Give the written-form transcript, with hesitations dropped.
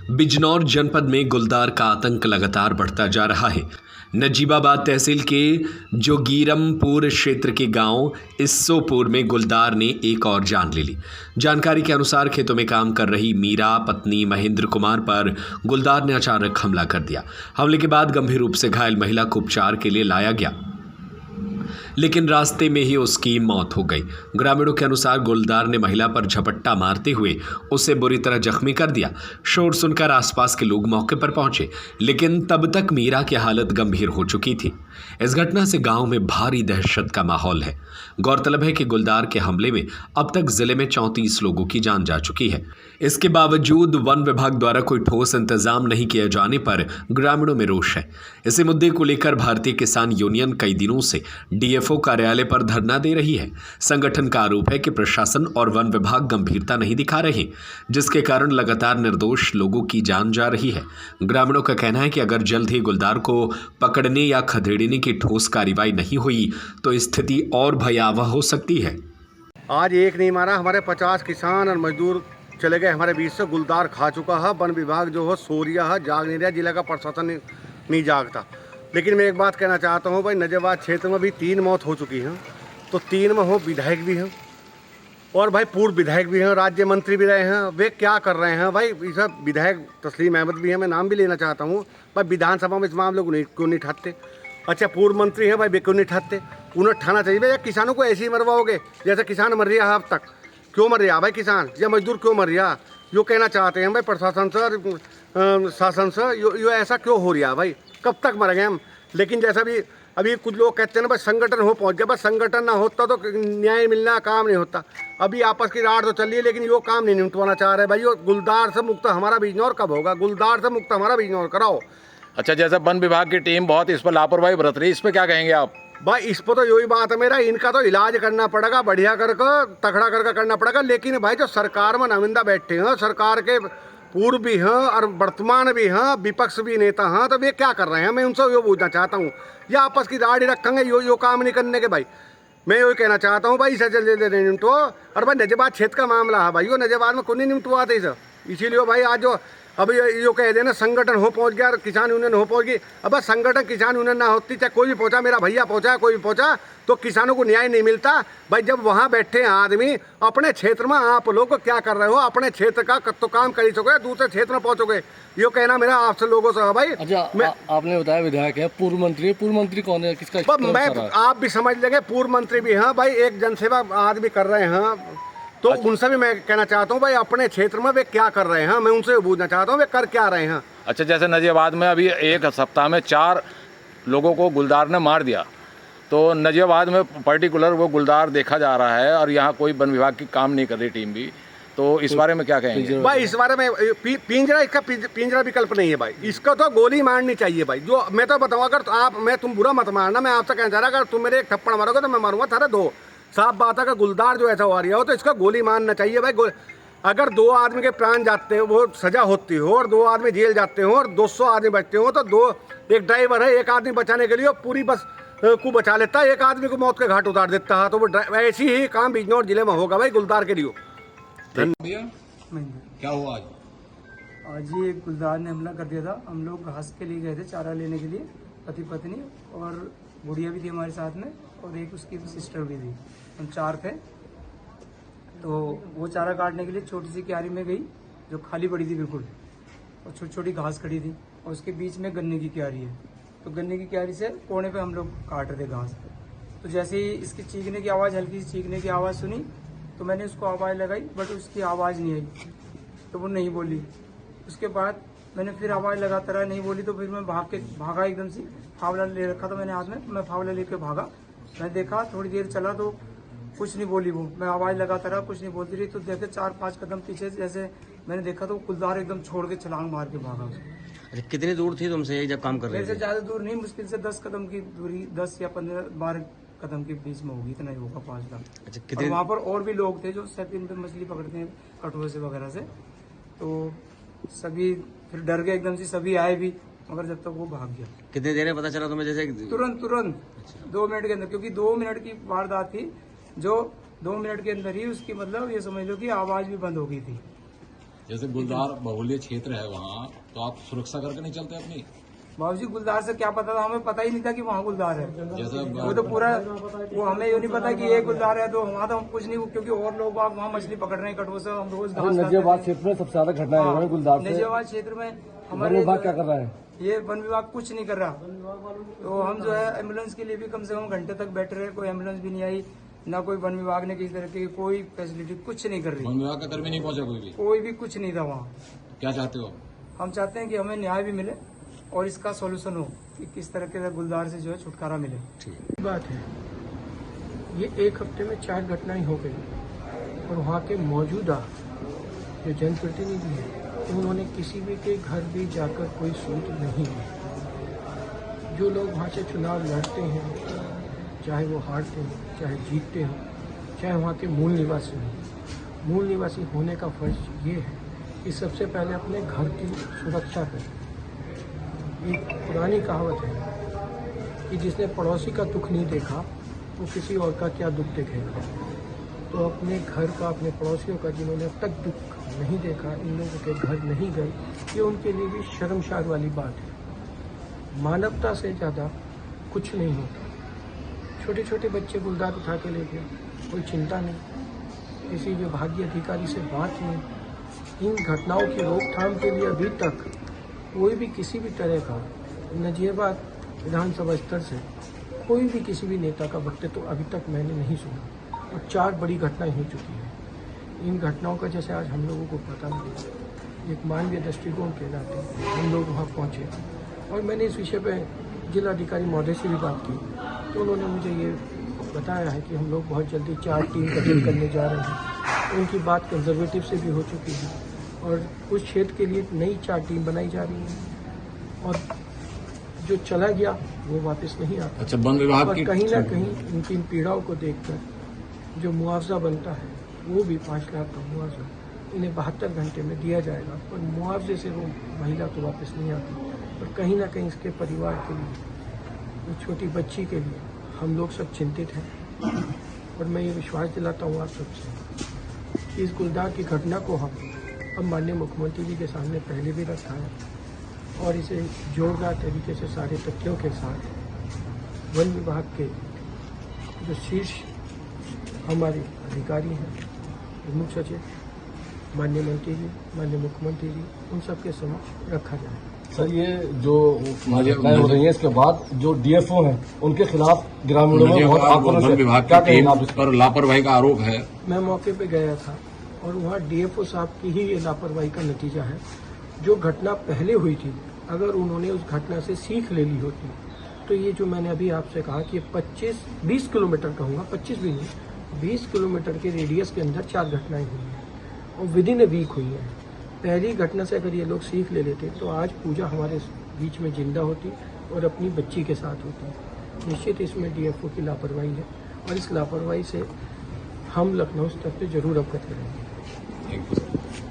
बिजनौर जनपद में गुलदार का आतंक लगातार बढ़ता जा रहा है। नजीबाबाद तहसील के जोगीरमपुर क्षेत्र के गांव इस्सोपुर में गुलदार ने एक और जान ले ली। जानकारी के अनुसार खेतों में काम कर रही मीरा पत्नी महेंद्र कुमार पर गुलदार ने अचानक हमला कर दिया। हमले के बाद गंभीर रूप से घायल महिला को उपचार के लिए लाया गया, लेकिन रास्ते में ही उसकी मौत हो गई। ग्रामीणों के अनुसार गुलदार ने महिला पर झपट्टा मारते हुए उसे बुरी तरह जख्मी कर दिया। शोर सुनकर आसपास के लोग मौके पर पहुंचे, लेकिन तब तक मीरा की हालत गंभीर हो चुकी थी। इस घटना से गांव में भारी दहशत का माहौल है। गौरतलब है कि गुलदार के हमले में अब तक जिले में 34 लोगों की जान जा चुकी है। इसके बावजूद वन विभाग द्वारा कोई ठोस इंतजाम नहीं किए जाने पर ग्रामीणों में रोष है। इसी मुद्दे को लेकर भारतीय किसान यूनियन कई दिनों से डीएफओ कार्यालय पर धरना दे रही है। संगठन का आरोप है कि प्रशासन और वन विभाग गंभीरता नहीं दिखा रहे, जिसके कारण लगातार निर्दोष लोगों की जान जा रही है। ग्रामीणों का कहना है कि अगर जल्द ही गुलदार को पकड़ने या खदेड़ने की ठोस कार्रवाई नहीं हुई तो स्थिति और भयावह हो सकती है। आज एक नहीं मारा, हमारे 50 किसान और मजदूर चले गए हमारे बीच से। गुलदार खा चुका है। वन विभाग जो है सो रिया है, जाग नहीं रहा। जिला का प्रशासन नहीं जागता। लेकिन मैं एक बात कहना चाहता हूँ भाई, नजरबाद क्षेत्र में भी 3 मौत हो चुकी हैं, तो 3 में हो विधायक भी हैं और भाई पूर्व विधायक भी हैं, राज्य मंत्री भी रहे हैं। वे क्या कर रहे हैं भाई? ये सब विधायक तस्लीम अहमद भी हैं, मैं नाम भी लेना चाहता हूँ भाई। विधानसभा में इस मामले को क्यों नहीं ठाते? अच्छा, पूर्व मंत्री हैं भाई, वे क्यों नहीं ठाते? उन्हें ठाना चाहिए भैया। किसानों को ऐसे ही मरवाओगे जैसे किसान मर रहा है अब तक। क्यों मर रहा भाई किसान या मजदूर, क्यों मर रहा? यो कहना चाहते हैं भाई प्रशासन से और शासन से, यो ऐसा क्यों हो रहा भाई? कब तक मर गए हम? लेकिन जैसा भी अभी कुछ लोग कहते हैं ना भाई संगठन हो पहुंच गया, बस संगठन ना होता तो न्याय मिलना काम नहीं होता। अभी आपस की राड़ तो चल रही है, लेकिन यो काम नहीं निपटवाना चाह रहे भाई। यो गुलदार से मुक्त हमारा बिजनौर कब होगा? गुलदार से मुक्त हमारा बिजनौर कराओ। अच्छा, जैसे वन विभाग की टीम बहुत इस पर लापरवाही बरत रही है, इस पर क्या कहेंगे आप? भाई इस पर तो यही बात है मेरा, इनका तो इलाज करना पड़ेगा, बढ़िया करके तगड़ा करके करना पड़ेगा। लेकिन भाई जो सरकार में नुमाइंदा बैठे हैं, सरकार के पूर्व भी हैं और वर्तमान भी हैं, विपक्ष भी नेता हैं, तो वे क्या कर रहे हैं? मैं उनसे यो पूछना चाहता हूँ। या आपस की दाढ़ी रखेंगे यो काम नहीं करने के भाई? मैं यही कहना चाहता हूँ भाई, इसे जल्दी निपटो। और भाई नजरबाद क्षेत्र का मामला है भाई, वो नजरबाद में कौन नहीं निपटवाते इसे। इसीलिए भाई आज जो अभी यो कह देना संगठन हो पहुंच गया, किसान यूनियन हो पहुंच गई। अब संगठन किसान यूनियन ना होती, चाहे कोई भी पहुंचा, मेरा भैया पहुंचा, कोई भी पहुंचा, तो किसानों को न्याय नहीं मिलता भाई। जब वहां बैठे हैं आदमी अपने क्षेत्र में, आप लोग क्या कर रहे हो? अपने क्षेत्र का तो काम कर ही सकोगे, दूसरे क्षेत्र में पहुंचोगे। यो कहना मेरा आपसे लोगों से है भाई। अच्छा, आपने बताया विधायक है, पूर्व मंत्री कौन है, किसका? मैं आप भी समझ लेंगे, पूर्व मंत्री भी हैं भाई, एक जनसेवा आदमी कर रहे हैं। तो अच्छा, उनसे भी मैं कहना चाहता हूँ भाई अपने क्षेत्र में वे क्या कर रहे हैं, मैं उनसे पूछना चाहता हूँ वे कर क्या रहे हैं। अच्छा, जैसे नजीबाबाद में अभी एक सप्ताह में 4 लोगों को गुलदार ने मार दिया, तो नजीबाबाद में पर्टिकुलर वो गुलदार देखा जा रहा है और यहाँ कोई वन विभाग की काम नहीं कर रही टीम भी, तो इस बारे में क्या कहेंगे भाई? इस बारे में पिंजरा, इसका पिंजरा विकल्प नहीं है भाई। इसको तो गोली मारनी चाहिए भाई। जो मैं तो बताऊँ, अगर तुम बुरा मत मारना, मैं आपसे कहना चाह रहा, अगर तुम मेरे एक थप्पड़ मारोगे तो मैं मारूंगा थारा 2। साफ बात है कि गुलदार जो ऐसा हो रहा हो तो इसका गोली मारना चाहिए भाई। अगर 2 आदमी के प्राण जाते हो, वो सजा होती हो, और 2 आदमी जेल जाते हो और 200 आदमी बचते हो, तो एक ड्राइवर है, एक आदमी बचाने के लिए पूरी बस को बचा लेता है, एक आदमी को मौत के घाट उतार देता है। तो वो ऐसी ही काम बिजनौर जिले में होगा भाई गुलदार के लिए। क्या हुआ आज ही एक गुलदार ने हमला कर दिया था। हम लोग घास के लिए गए थे, चारा लेने के लिए, पति पत्नी और गुड़िया भी थी हमारे साथ में, और एक उसकी सिस्टर भी थी। हम 4 थे। तो वो चारा काटने के लिए छोटी सी क्यारी में गई जो खाली पड़ी थी बिल्कुल, और छोटी छोटी घास खड़ी थी, और उसके बीच में गन्ने की क्यारी है। तो गन्ने की क्यारी से कोने पे हम लोग काट रहे थे घास। तो जैसे ही इसकी चीखने की आवाज़, हल्की सी चीखने की आवाज़ सुनी, तो मैंने उसको आवाज़ लगाई, बट उसकी आवाज़ नहीं आई, तो वो नहीं बोली। उसके बाद मैंने फिर आवाज़ लगाता रहा, नहीं बोली, तो फिर मैं भागा एकदम से। फावला ले रखा था मैंने हाथ में, मैं फावला लेके भागा। मैं देखा थोड़ी देर चला तो कुछ नहीं बोली वो। मैं आवाज़ लगाता रहा, कुछ नहीं बोलती रही। तो देखे 4-5 कदम पीछे जैसे मैंने देखा तो गुलदार एकदम छोड़ के छलांग मार के भागा। अच्छा, कितनी दूर थी तुमसे जब काम कर रहे थे? मेरे से ज़्यादा दूर नहीं, मुश्किल से 10 कदम की दूरी, 10 या 15-12 कदम के बीच में होगी, इतना ही होगा, 5 लाख। अच्छा, कितने? वहाँ पर और भी लोग थे जो सैपिन पे मछली पकड़ते हैं कटुए से वगैरह से। तो सभी फिर डर गए एकदम से, सभी आए भी, मगर जब तक वो भाग गया। कितने देर में पता चला तुम्हें? जैसे तुरंत 2 मिनट के अंदर, क्योंकि 2 मिनट की वारदात थी, जो 2 मिनट के अंदर ही उसकी मतलब ये समझ लो कि आवाज भी बंद हो गई थी। जैसे गुलदार बहुल्य क्षेत्र है वहाँ, तो आप सुरक्षा करके नहीं चलते अपनी? बाबू जी गुलदार से क्या पता था, हमें पता ही नहीं था कि वहाँ गुलदार है। जैसे वो तो पूरा वो हमें ये नहीं पता कि ये गुलदार है, तो वहाँ तो हम कुछ नहीं, क्योंकि और लोग वहाँ मछली पकड़ रहे हैं कटवों से, हम रोज घास नजियाबाद क्षेत्र में सबसे ज्यादा घटनाएं हो रही हैं गुलदार से। नजियाबाद क्षेत्र में वन हमारे विभाग क्या कर रहा है? ये वन विभाग कुछ नहीं कर रहा। तो हम जो है एम्बुलेंस के लिए भी कम से कम घंटे तक बैठे रहे, कोई एम्बुलेंस भी नहीं आई, ना कोई वन विभाग ने किसी तरह की कोई फैसिलिटी कुछ नहीं कर रही। वन विभाग का कर्मी नहीं पहुंचा कोई भी कुछ नहीं था वहाँ। क्या चाहते हो? हम चाहते हैं कि हमें न्याय भी मिले और इसका सॉल्यूशन हो कि किस तरह के गुलदार से जो है छुटकारा मिले। बात है, ये एक हफ्ते में 4 घटनाएं हो गई और वहाँ के मौजूदा जो जनप्रतिनिधि हैं उन्होंने किसी भी के घर भी जाकर कोई सूद नहीं ली। जो लोग वहाँ से चुनाव लड़ते हैं, चाहे वो हारते हैं चाहे जीतते हैं, चाहे वहाँ के मूल निवासी हों, मूल निवासी होने का फर्ज ये है कि सबसे पहले अपने घर की सुरक्षा करें। एक पुरानी कहावत है कि जिसने पड़ोसी का दुख नहीं देखा वो किसी और का क्या दुख देखेगा। तो अपने घर का, अपने पड़ोसियों का जिन्होंने अब तक दुख नहीं देखा, इन लोगों के घर नहीं गए, ये उनके लिए भी शर्मसार वाली बात है। मानवता से ज़्यादा कुछ नहीं होता। छोटे छोटे बच्चे गुलदार उठा के ले गए, कोई चिंता नहीं, किसी विभागीय अधिकारी से बात नहीं। इन घटनाओं की रोकथाम के लिए अभी तक कोई भी किसी भी तरह का नजियाबाद विधानसभा स्तर से कोई भी किसी भी नेता का वक्तव्य तो अभी तक मैंने नहीं सुना और 4 बड़ी घटनाएं हो चुकी हैं। इन घटनाओं का जैसे आज हम लोगों को पता मिला, एक मानवीय दृष्टिकोण के नाते हम लोग वहाँ पहुँचे और मैंने इस विषय पर जिलाधिकारी महोदय से भी बात की, तो उन्होंने मुझे ये बताया है कि हम लोग बहुत जल्दी 4 टीम गठित करने जा रहे हैं। उनकी बात कंजर्वेटिव से भी हो चुकी है और उस क्षेत्र के लिए नई 4 टीम बनाई जा रही है और जो चला गया वो वापस नहीं आता। अच्छा, वन विभाग और की कहीं ना कहीं उनकी इन पीड़ाओं को देखकर जो मुआवजा बनता है वो भी 5 लाख का मुआवजा इन्हें 72 घंटे में दिया जाएगा और मुआवजे से वो महिला तो वापस नहीं आती। और कहीं ना कहीं इसके परिवार के लिए, वो छोटी बच्ची के लिए हम लोग सब चिंतित हैं। और मैं ये विश्वास दिलाता हूँ आप सबसे कि इस गुलदार की घटना को हम अब माननीय मुख्यमंत्री जी के सामने पहले भी रखा है और इसे जोरदार तरीके से सारे तथ्यों के साथ वन विभाग के जो शीर्ष हमारे अधिकारी हैं, प्रमुख सचिव, माननीय मंत्री जी, माननीय मुख्यमंत्री जी, उन सबके समक्ष रखा जाए। सर, ये जो घटनाएं हो रही है इसके बाद जो डीएफओ हैं उनके खिलाफ ग्रामीणों में बहुत आक्रोश है। विभाग क्या की कहेंगे टीम आप इस पर? पर लापरवाही का आरोप है। मैं मौके पे गया था और वहाँ डीएफओ साहब की ही ये लापरवाही का नतीजा है। जो घटना पहले हुई थी, अगर उन्होंने उस घटना से सीख ले ली होती तो ये जो मैंने अभी आपसे कहा कि 20 किलोमीटर कहूँगा, 25 भी नहीं, 20 किलोमीटर के रेडियस के अंदर 4 घटनाएं हुई हैं और विद इन ए वीक हुई हैं। पहली घटना से अगर ये लोग सीख ले लेते तो आज पूजा हमारे बीच में जिंदा होती और अपनी बच्ची के साथ होती। निश्चित इसमें डीएफओ की लापरवाही है और इस लापरवाही से हम लखनऊ स्तर पर जरूर अवगत करेंगे। Thank you.